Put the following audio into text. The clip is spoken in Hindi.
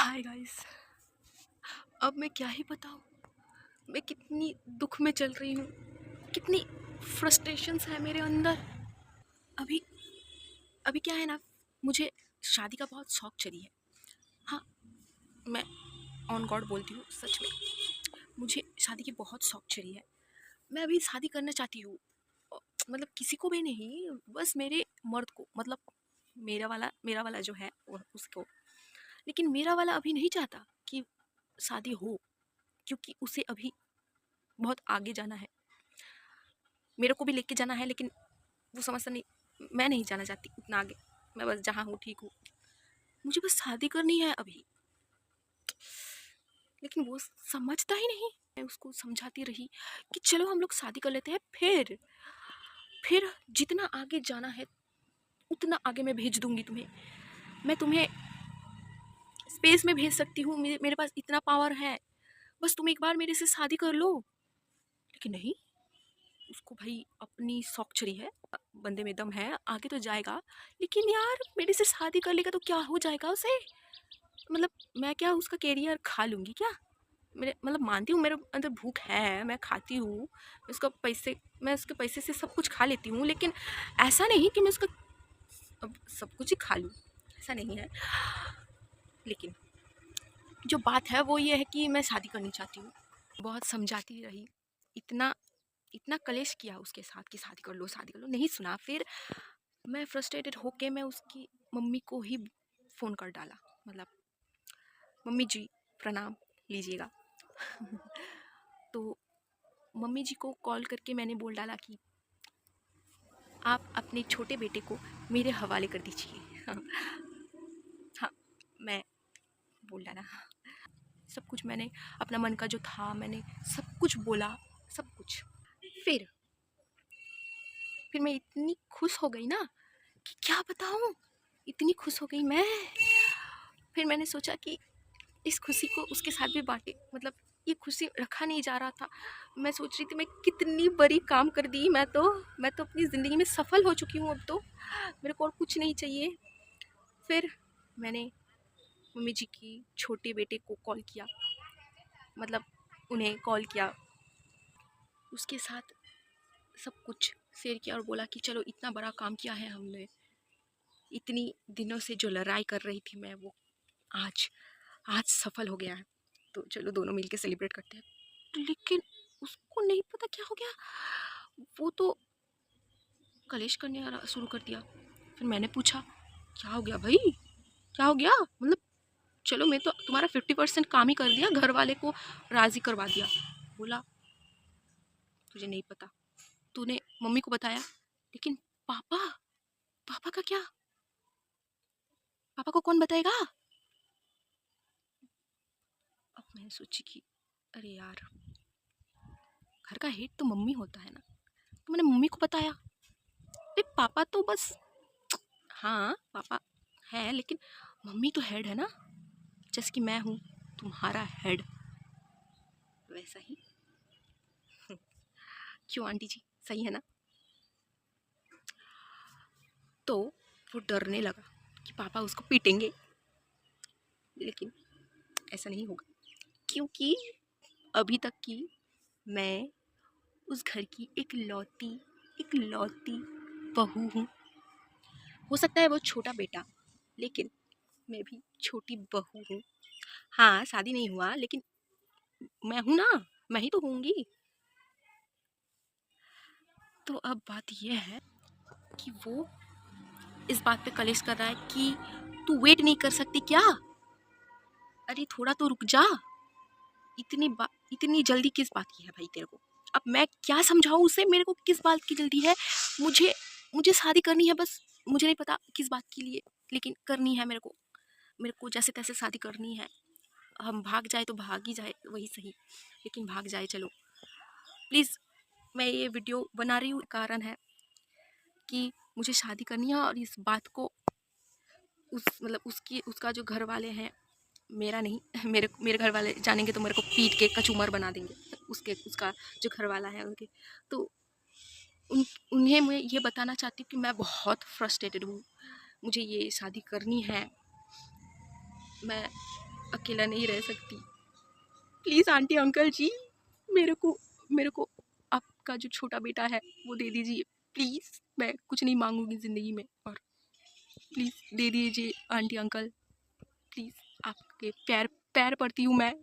Hi guys. अब मैं क्या ही बताऊँ, मैं कितनी दुख में चल रही हूँ, कितनी फ्रस्ट्रेशंस है मेरे अंदर। अभी अभी क्या है ना, मुझे शादी का बहुत शौक चढ़ी है। हाँ, मैं ऑन गॉड बोलती हूँ, सच में मुझे शादी की बहुत शौक चढ़ी है। मैं अभी शादी करना चाहती हूँ, मतलब किसी को भी नहीं, बस मेरे मर्द को, मतलब मेरा वाला जो है उसको। लेकिन मेरा वाला अभी नहीं चाहता कि शादी हो, क्योंकि उसे अभी बहुत आगे जाना है। मेरे को भी लेके जाना है, लेकिन वो समझता नहीं, मैं नहीं जाना चाहती उतना आगे। मैं बस जहाँ हूँ ठीक हूँ, मुझे बस शादी करनी है अभी। लेकिन वो समझता ही नहीं। मैं उसको समझाती रही कि चलो हम लोग शादी कर लेते हैं, फिर जितना आगे जाना है उतना आगे मैं भेज दूंगी तुम्हें। मैं तुम्हें स्पेस में भेज सकती हूँ, मेरे पास इतना पावर है, बस तुम एक बार मेरे से शादी कर लो। लेकिन नहीं, उसको भाई अपनी शौक छड़ी है, बंदे में दम है, आगे तो जाएगा। लेकिन यार मेरे से शादी कर लेगा तो क्या हो जाएगा उसे? मतलब मैं क्या उसका कैरियर खा लूँगी क्या? मेरे मतलब मानती हूँ मेरे अंदर भूख है, मैं खाती हूँ, मैं उसके पैसे से सब कुछ खा लेती हूँ, लेकिन ऐसा नहीं कि मैं उसका अब सब कुछ ही खा लूँ, ऐसा नहीं है। लेकिन जो बात है वो ये है कि मैं शादी करनी चाहती हूँ। बहुत समझाती रही, इतना इतना कलेश किया उसके साथ कि शादी कर लो, नहीं सुना। फिर मैं फ्रस्ट्रेटेड होके मैं उसकी मम्मी को ही फ़ोन कर डाला, मतलब मम्मी जी प्रणाम लीजिएगा। तो मम्मी जी को कॉल करके मैंने बोल डाला कि आप अपने छोटे बेटे को मेरे हवाले कर दीजिए। हाँ, मैं बोल डाला सब कुछ। मैंने अपना मन का जो था मैंने सब कुछ बोला, सब कुछ। फिर फिर मैं इतनी खुश हो गई ना कि क्या बताऊँ, इतनी खुश हो गई मैं। फिर मैंने सोचा कि इस खुशी को उसके साथ भी बांटे, मतलब ये खुशी रखा नहीं जा रहा था। मैं सोच रही थी मैं कितनी बड़ी काम कर दी, मैं तो अपनी ज़िंदगी में सफल हो चुकी हूँ। अब तो मेरे को और कुछ नहीं चाहिए। फिर मैंने मम्मी जी की छोटे बेटे को कॉल किया, मतलब उन्हें कॉल किया, उसके साथ सब कुछ शेयर किया और बोला कि चलो इतना बड़ा काम किया है हमने, इतनी दिनों से जो लड़ाई कर रही थी मैं, वो आज आज सफल हो गया है, तो चलो दोनों मिलके सेलिब्रेट करते हैं। तो लेकिन उसको नहीं पता क्या हो गया, वो तो कलेश करने शुरू कर दिया। फिर मैंने पूछा क्या हो गया भाई, क्या हो गया? मतलब चलो मैं तो तुम्हारा 50% काम ही कर दिया, घर वाले को राजी करवा दिया। बोला तुझे नहीं पता, तूने मम्मी को बताया, लेकिन पापा, पापा का क्या? पापा को कौन बताएगा? अब मैंने सोची कि अरे यार, घर का हेड तो मम्मी होता है ना। तो मैंने मम्मी को बताया। अरे पापा तो बस, हाँ पापा है, लेकिन मम्मी तो हेड है ना, जैसे कि मैं हूँ तुम्हारा हेड, वैसा ही। क्यों आंटी जी, सही है ना? तो वो डरने लगा कि पापा उसको पीटेंगे, लेकिन ऐसा नहीं होगा, क्योंकि अभी तक की मैं उस घर की एक लौती बहू हूँ। हो सकता है वो छोटा बेटा, लेकिन मैं भी छोटी बहू हूँ। हाँ, शादी नहीं हुआ, लेकिन मैं हूँ ना, मैं ही तो होंगी। तो अब बात यह है कि वो इस बात पे कलेश कर रहा है कि तू वेट नहीं कर सकती क्या? अरे थोड़ा तो रुक जा, इतनी जल्दी किस बात की है भाई तेरे को? अब मैं क्या समझाऊं उसे, मेरे को किस बात की जल्दी है? मुझे मुझे शादी करनी है, बस मुझे नहीं पता किस बात के लिए, लेकिन करनी है मेरे को जैसे तैसे शादी करनी है। हम भाग जाए तो भाग ही जाए, वही सही, लेकिन भाग जाए चलो। प्लीज़, मैं ये वीडियो बना रही हूँ, कारण है कि मुझे शादी करनी है, और इस बात को उसका जो घर वाले हैं, मेरा नहीं, मेरे घर वाले जानेंगे तो मेरे को पीट के कचूमर बना देंगे। उसका जो घर वाला है उनके, तो उन्हें मैं ये बताना चाहती हूँ कि मैं बहुत फ्रस्ट्रेटेड हूँ, मुझे ये शादी करनी है। मैं अकेला नहीं रह सकती। प्लीज़ आंटी अंकल जी, मेरे को आपका जो छोटा बेटा है वो दे दीजिए प्लीज़। मैं कुछ नहीं मांगूंगी ज़िंदगी में, और प्लीज़ दे दीजिए आंटी अंकल, प्लीज़ आपके पैर पैर पड़ती हूँ मैं।